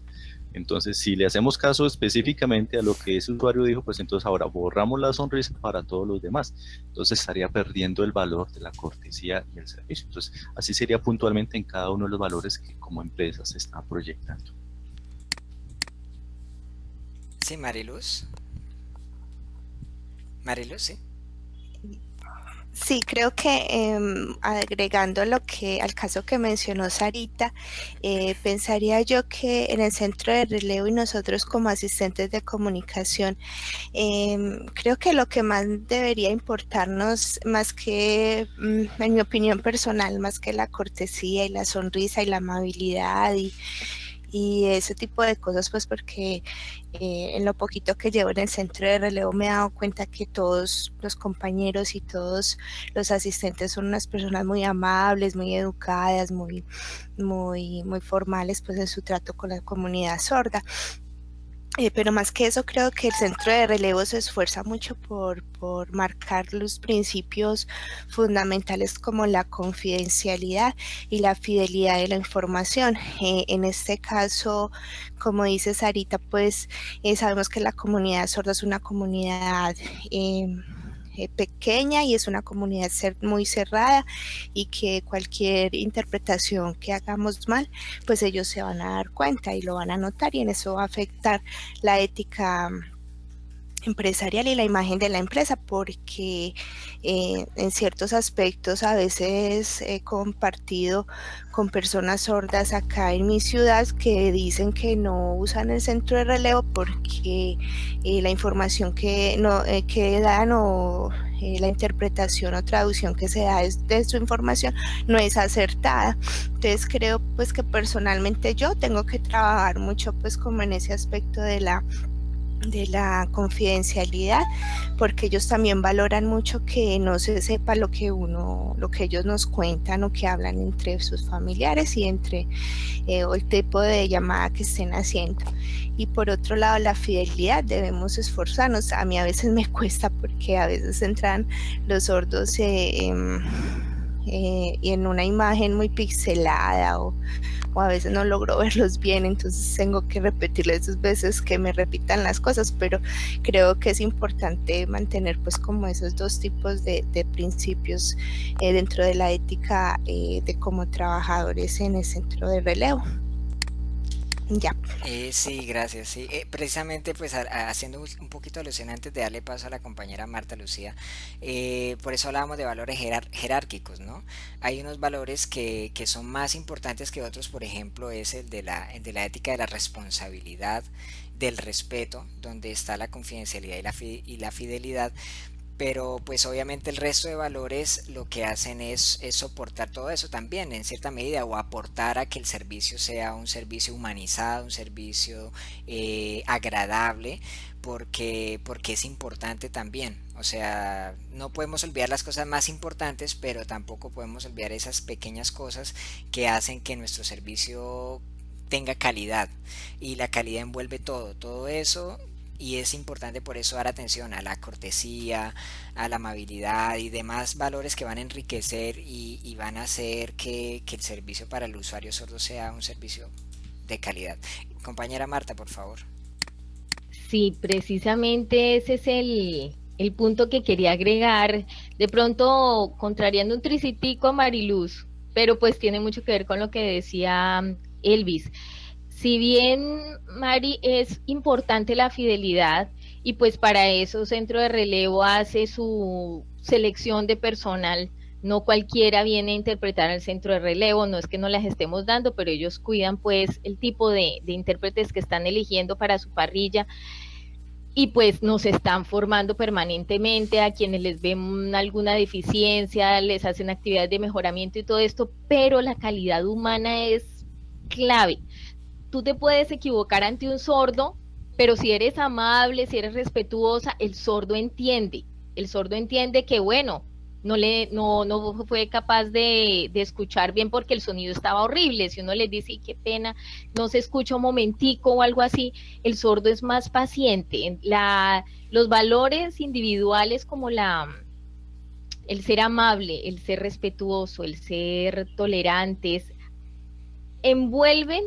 Entonces, si le hacemos caso específicamente a lo que ese usuario dijo, pues entonces ahora borramos la sonrisa para todos los demás. Entonces estaría perdiendo el valor de la cortesía y el servicio. Entonces, así sería puntualmente en cada uno de los valores que como empresa se está proyectando. Sí, Mariluz. Mariluz, sí. Sí, creo que agregando al caso que mencionó Sarita, pensaría yo que en el centro de relevo y nosotros como asistentes de comunicación, creo que lo que más debería importarnos, más que, en mi opinión personal, más que la cortesía y la sonrisa y la amabilidad y ese tipo de cosas, pues porque en lo poquito que llevo en el centro de relevo me he dado cuenta que todos los compañeros y todos los asistentes son unas personas muy amables, muy educadas, muy formales pues en su trato con la comunidad sorda. Pero más que eso, creo que el centro de relevo se esfuerza mucho por marcar los principios fundamentales como la confidencialidad y la fidelidad de la información. En este caso, como dice Sarita, pues sabemos que la comunidad sorda es una comunidad pequeña y es una comunidad muy cerrada, y que cualquier interpretación que hagamos mal, pues ellos se van a dar cuenta y lo van a notar, y en eso va a afectar la ética empresarial y la imagen de la empresa, porque en ciertos aspectos a veces he compartido con personas sordas acá en mi ciudad que dicen que no usan el centro de relevo porque la información que dan o la interpretación o traducción que se da de su información no es acertada. Entonces creo pues que personalmente yo tengo que trabajar mucho pues como en ese aspecto de la confidencialidad, porque ellos también valoran mucho que no se sepa lo que ellos nos cuentan o que hablan entre sus familiares y entre el tipo de llamada que estén haciendo. Y por otro lado, la fidelidad, debemos esforzarnos. A mí a veces me cuesta porque a veces entran los sordos y en una imagen muy pixelada o a veces no logro verlos bien, entonces tengo que repetirles 2 veces que me repitan las cosas, pero creo que es importante mantener pues como esos 2 tipos de principios dentro de la ética de como trabajadores en el centro de relevo. Ya. Sí, gracias. Sí, precisamente pues haciendo un poquito alusión antes de darle paso a la compañera Marta Lucía, por eso hablábamos de valores jerárquicos, ¿no? Hay unos valores que son más importantes que otros, por ejemplo, es el de la ética de la responsabilidad, del respeto, donde está la confidencialidad y la fidelidad, pero pues obviamente el resto de valores lo que hacen es soportar todo eso también en cierta medida o aportar a que el servicio sea un servicio humanizado, un servicio agradable, porque es importante también. O sea, no podemos olvidar las cosas más importantes, pero tampoco podemos olvidar esas pequeñas cosas que hacen que nuestro servicio tenga calidad, y la calidad envuelve todo eso, y es importante por eso dar atención a la cortesía, a la amabilidad y demás valores que van a enriquecer y van a hacer que el servicio para el usuario sordo sea un servicio de calidad. Compañera Marta, por favor. Sí, precisamente ese es el punto que quería agregar, de pronto contrariando un tricitico a Mariluz, pero pues tiene mucho que ver con lo que decía Elvis. Si bien, Mari, es importante la fidelidad, y pues para eso Centro de Relevo hace su selección de personal, no cualquiera viene a interpretar al Centro de Relevo, no es que no las estemos dando, pero ellos cuidan pues el tipo de intérpretes que están eligiendo para su parrilla, y pues nos están formando permanentemente a quienes les ven alguna deficiencia, les hacen actividades de mejoramiento y todo esto, pero la calidad humana es clave. Tú te puedes equivocar ante un sordo, pero si eres amable, si eres respetuosa, el sordo entiende que bueno, no fue capaz de escuchar bien porque el sonido estaba horrible. Si uno le dice, qué pena, no se escucha un momentico o algo así, el sordo es más paciente. Los valores individuales como el ser amable, el ser respetuoso, el ser tolerantes, envuelven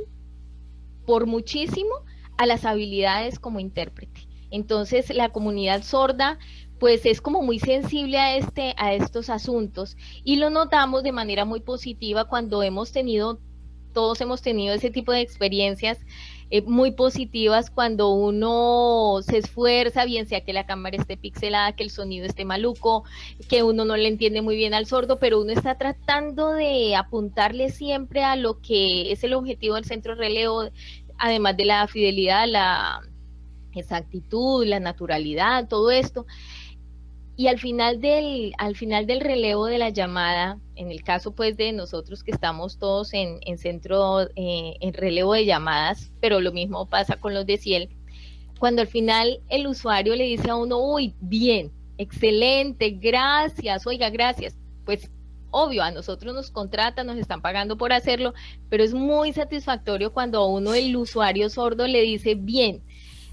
por muchísimo a las habilidades como intérprete. Entonces la comunidad sorda pues es como muy sensible a estos asuntos, y lo notamos de manera muy positiva cuando todos hemos tenido ese tipo de experiencias muy positivas, cuando uno se esfuerza, bien sea que la cámara esté pixelada, que el sonido esté maluco, que uno no le entiende muy bien al sordo, pero uno está tratando de apuntarle siempre a lo que es el objetivo del centro de relevo, además de la fidelidad, la exactitud, la naturalidad, todo esto. Y al final del relevo de la llamada, en el caso pues de nosotros que estamos todos en centro, en relevo de llamadas, pero lo mismo pasa con los de Ciel, cuando al final el usuario le dice a uno, uy, bien, excelente, gracias, oiga, gracias, pues obvio, a nosotros nos contratan, nos están pagando por hacerlo, pero es muy satisfactorio cuando a uno el usuario sordo le dice, bien.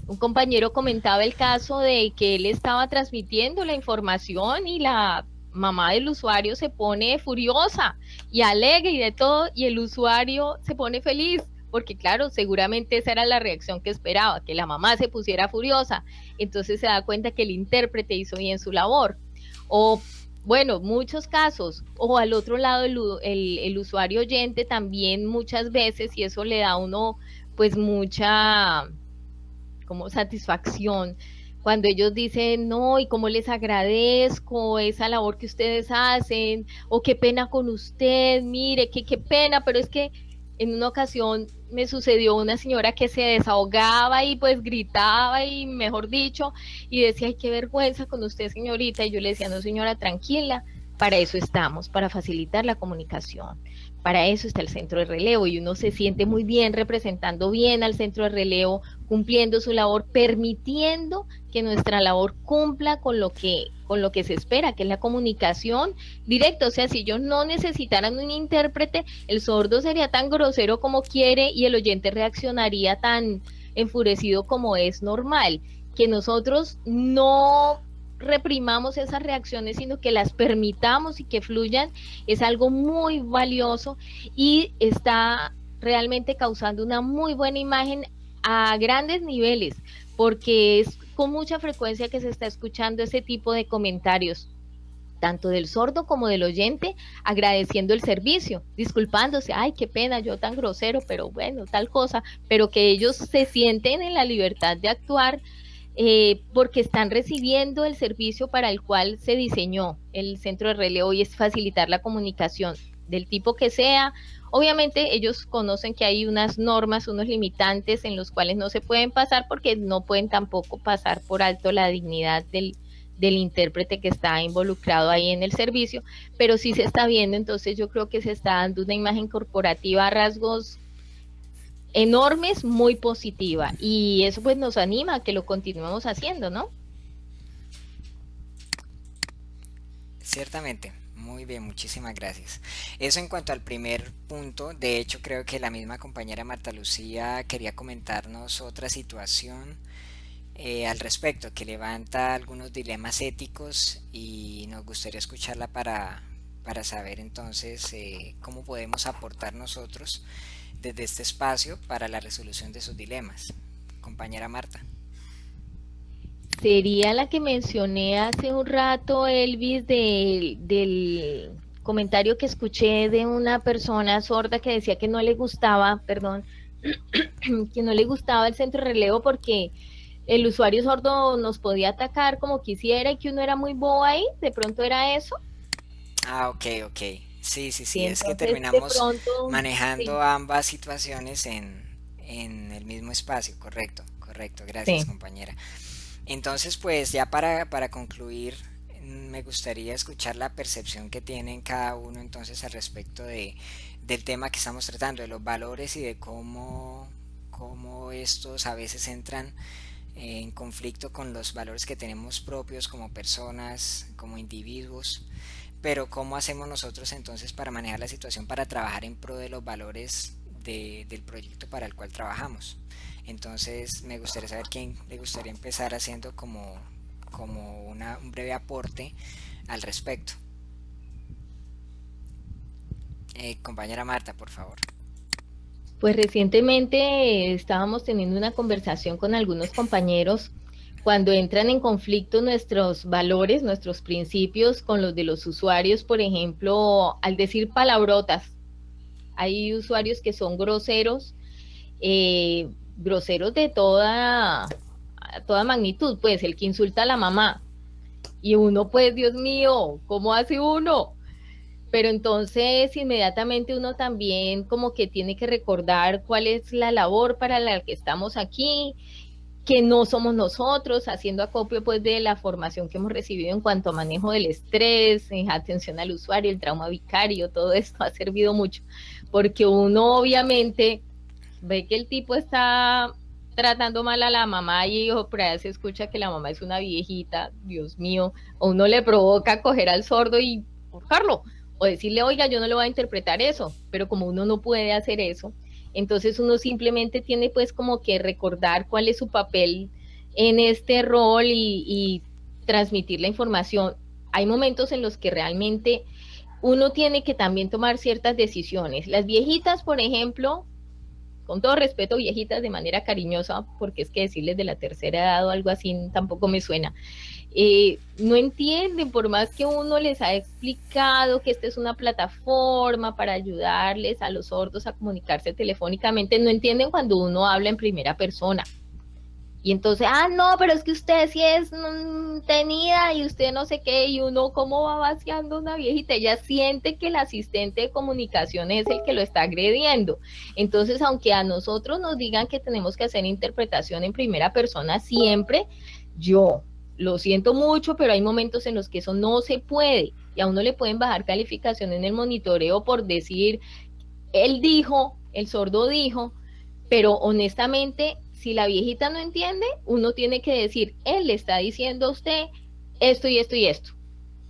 Un compañero comentaba el caso de que él estaba transmitiendo la información y la mamá del usuario se pone furiosa y alegre y de todo, y el usuario se pone feliz, porque claro, seguramente esa era la reacción que esperaba, que la mamá se pusiera furiosa. Entonces se da cuenta que el intérprete hizo bien su labor. O bueno, muchos casos, o al otro lado el usuario oyente también muchas veces, y eso le da a uno pues mucha como satisfacción, cuando ellos dicen, no, y cómo les agradezco esa labor que ustedes hacen, o qué pena con usted, mire, qué pena, pero es que en una ocasión me sucedió una señora que se desahogaba y pues gritaba y mejor dicho, y decía, ay, qué vergüenza con usted, señorita, y yo le decía, no, señora, tranquila, para eso estamos, para facilitar la comunicación. Para eso está el centro de relevo, y uno se siente muy bien representando bien al centro de relevo, cumpliendo su labor, permitiendo que nuestra labor cumpla con lo que se espera, que es la comunicación directa. O sea, si ellos no necesitaran un intérprete, el sordo sería tan grosero como quiere y el oyente reaccionaría tan enfurecido como es normal. Que nosotros no reprimamos esas reacciones, sino que las permitamos y que fluyan, es algo muy valioso y está realmente causando una muy buena imagen a grandes niveles, porque es con mucha frecuencia que se está escuchando ese tipo de comentarios, tanto del sordo como del oyente, agradeciendo el servicio, disculpándose, ay, qué pena, yo tan grosero, pero bueno, tal cosa, pero que ellos se sienten en la libertad de actuar porque están recibiendo el servicio para el cual se diseñó el centro de relevo, y es facilitar la comunicación del tipo que sea. Obviamente ellos conocen que hay unas normas, unos limitantes en los cuales no se pueden pasar, porque no pueden tampoco pasar por alto la dignidad del intérprete que está involucrado ahí en el servicio, pero sí se está viendo. Entonces yo creo que se está dando una imagen corporativa a rasgos enormes, muy positiva, y eso pues nos anima a que lo continuemos haciendo, ¿no? Ciertamente, muy bien, muchísimas gracias. Eso en cuanto al primer punto. De hecho creo que la misma compañera Marta Lucía quería comentarnos otra situación al respecto, que levanta algunos dilemas éticos, y nos gustaría escucarla para saber entonces cómo podemos aportar nosotros desde este espacio para la resolución de esos dilemas. Compañera Marta. Sería la que mencioné hace un rato, Elvis, del comentario que escuché de una persona sorda que decía que no le gustaba, perdón, que no le gustaba el centro de relevo porque el usuario sordo nos podía atacar como quisiera y que uno era muy bobo ahí. ¿De pronto era eso? Ah, ok, ok. Sí, sí, Sí, sí, es que entonces de terminamos pronto, manejando sí, ambas situaciones en el mismo espacio, correcto, correcto, gracias sí. compañera. Entonces, pues ya para concluir, me gustaría escuchar la percepción que tienen cada uno entonces al respecto del tema que estamos tratando, de los valores y de cómo estos a veces entran en conflicto con los valores que tenemos propios como personas, como individuos, pero cómo hacemos nosotros entonces para manejar la situación, para trabajar en pro de los valores del proyecto para el cual trabajamos. Entonces me gustaría saber quién le gustaría empezar haciendo como un breve aporte al respecto. Compañera Marta, por favor. Pues recientemente estábamos teniendo una conversación con algunos compañeros cuando entran en conflicto nuestros valores, nuestros principios con los de los usuarios, por ejemplo, al decir palabrotas. Hay usuarios que son groseros, groseros de toda magnitud, pues el que insulta a la mamá. Y uno, pues, Dios mío, ¿cómo hace uno? Pero entonces inmediatamente uno también como que tiene que recordar cuál es la labor para la que estamos aquí, que no somos nosotros, haciendo acopio pues de la formación que hemos recibido en cuanto a manejo del estrés, en atención al usuario, el trauma vicario, todo esto ha servido mucho, porque uno obviamente ve que el tipo está tratando mal a la mamá y por ahí se escucha que la mamá es una viejita, Dios mío, o uno le provoca coger al sordo y forjarlo, o decirle, oiga, yo no le voy a interpretar eso, pero como uno no puede hacer eso, entonces uno simplemente tiene pues como que recordar cuál es su papel en este rol y transmitir la información. Hay momentos en los que realmente uno tiene que también tomar ciertas decisiones. Las viejitas, por ejemplo, con todo respeto, viejitas de manera cariñosa, porque es que decirles de la tercera edad o algo así tampoco me suena. No entienden, por más que uno les ha explicado que esta es una plataforma para ayudarles a los sordos a comunicarse telefónicamente, no entienden cuando uno habla en primera persona. Y entonces, no, pero es que usted sí es tenida y usted no sé qué, y uno cómo va vaciando una viejita, ella siente que el asistente de comunicación es el que lo está agrediendo. Entonces, aunque a nosotros nos digan que tenemos que hacer interpretación en primera persona siempre, yo lo siento mucho, pero hay momentos en los que eso no se puede, y a uno le pueden bajar calificación en el monitoreo por decir, él dijo, el sordo dijo, pero honestamente, si la viejita no entiende, uno tiene que decir, él le está diciendo a usted esto y esto y esto.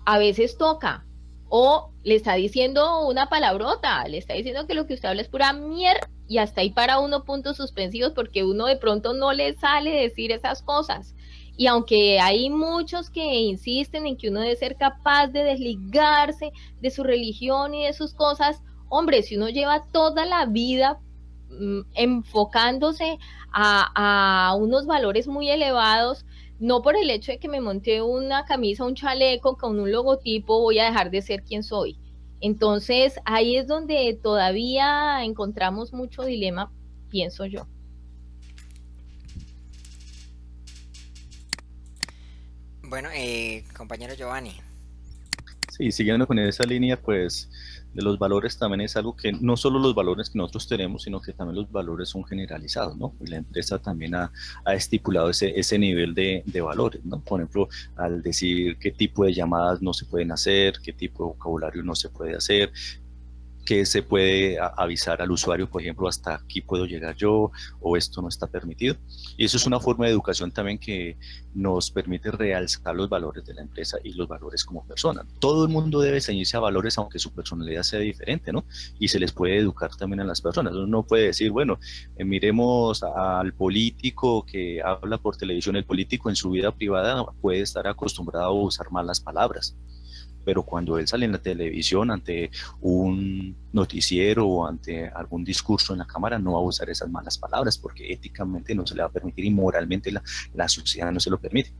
A veces toca, o le está diciendo una palabrota, le está diciendo que lo que usted habla es pura mierda, y hasta ahí para uno puntos suspensivos, porque uno de pronto no le sale decir esas cosas. Y aunque hay muchos que insisten en que uno debe ser capaz de desligarse de su religión y de sus cosas, hombre, si uno lleva toda la vida enfocándose a unos valores muy elevados, No por el hecho de que me monté una camisa, un chaleco con un logotipo, voy a dejar de ser quien soy. Entonces, ahí es donde todavía encontramos mucho dilema, pienso yo. Bueno, compañero Giovanni. Sí, siguiendo con esa línea, pues de los valores también es algo que no solo los valores que nosotros tenemos, sino que también los valores son generalizados, ¿no? Y la empresa también ha estipulado ese nivel de valores, ¿no? Por ejemplo, al decir qué tipo de llamadas no se pueden hacer, qué tipo de vocabulario no se puede hacer, que se puede avisar al usuario, por ejemplo, hasta aquí puedo llegar yo o esto no está permitido. Y eso es una forma de educación también que nos permite realzar los valores de la empresa y los valores como persona. Todo el mundo debe ceñirse a valores aunque su personalidad sea diferente, ¿no? Y se les puede educar también a las personas. Uno no puede decir, bueno, miremos al político que habla por televisión. El político en su vida privada puede estar acostumbrado a usar malas palabras, pero cuando él sale en la televisión ante un noticiero o ante algún discurso en la cámara, no va a usar esas malas palabras porque éticamente no se le va a permitir y moralmente la sociedad no se lo permite.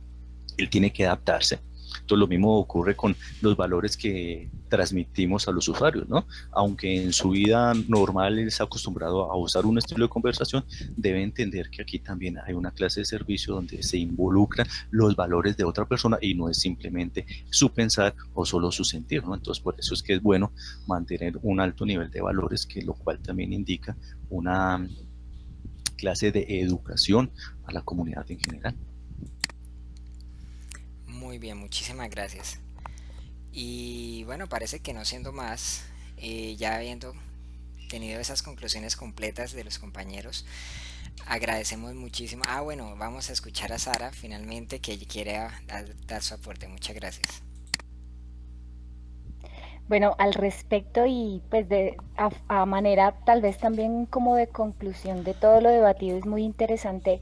Él tiene que adaptarse. Entonces lo mismo ocurre con los valores que transmitimos a los usuarios, ¿no? Aunque en su vida normal él está acostumbrado a usar un estilo de conversación, debe entender que aquí también hay una clase de servicio donde se involucran los valores de otra persona y no es simplemente su pensar o solo su sentir, ¿no? Entonces por eso es que es bueno mantener un alto nivel de valores, que lo cual también indica una clase de educación a la comunidad en general. Muy bien, muchísimas gracias. Y bueno, parece que no siendo más, ya habiendo tenido esas conclusiones completas de los compañeros, agradecemos muchísimo. Ah, bueno, vamos a escuchar a Sara finalmente que quiere dar su aporte. Muchas gracias. Bueno, al respecto y pues a manera tal vez también como de conclusión de todo lo debatido, es muy interesante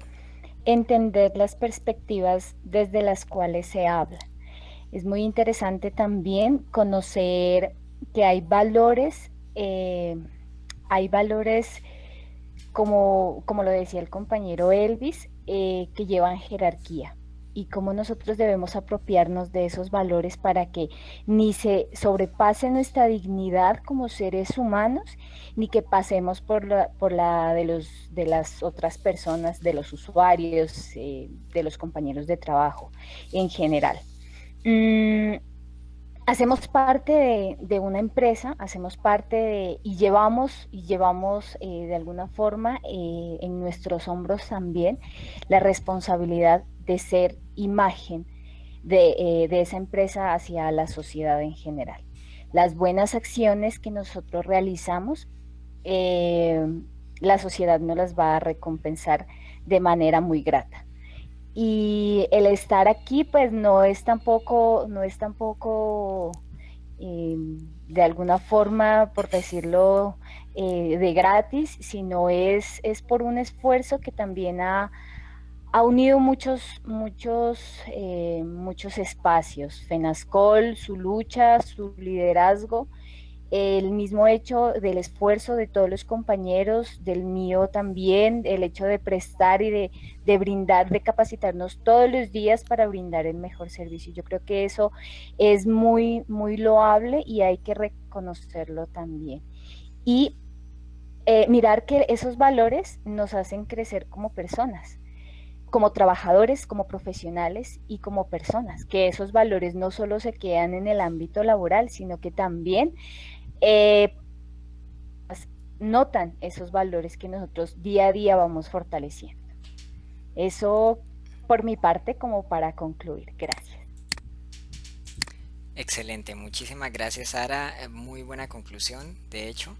entender las perspectivas desde las cuales se habla. Es muy interesante también conocer que hay valores como lo decía el compañero Elvis, que llevan jerarquía y cómo nosotros debemos apropiarnos de esos valores para que ni se sobrepase nuestra dignidad como seres humanos, ni que pasemos por la de las otras personas, de los usuarios, de los compañeros de trabajo en general. Mm, Hacemos parte de una empresa, hacemos parte y llevamos de alguna forma en nuestros hombros también la responsabilidad de ser imagen de esa empresa hacia la sociedad en general. Las buenas acciones que nosotros realizamos, eh, la sociedad nos las va a recompensar de manera muy grata. Y el estar aquí, pues no es tampoco de alguna forma, por decirlo, de gratis, sino es por un esfuerzo que también ha unido muchos espacios. FENASCOL, su lucha, su liderazgo, el mismo hecho del esfuerzo de todos los compañeros, del mío también, el hecho de prestar y de brindar, de capacitarnos todos los días para brindar el mejor servicio. Yo creo que eso es muy, muy loable y hay que reconocerlo también. Y mirar que esos valores nos hacen crecer como personas, como trabajadores, como profesionales y como personas, que esos valores no solo se quedan en el ámbito laboral, sino que también eh, notan esos valores que nosotros día a día vamos fortaleciendo. Eso por mi parte como para concluir. Gracias. Excelente, muchísimas gracias Sara, muy buena conclusión de hecho,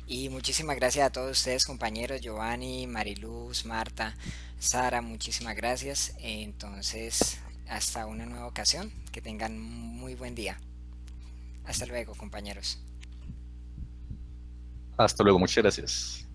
y muchísimas gracias a todos ustedes compañeros, Giovanni, Mariluz, Marta, Sara, muchísimas gracias. Entonces hasta una nueva ocasión, que tengan muy buen día. Hasta luego compañeros. Hasta luego, muchas gracias.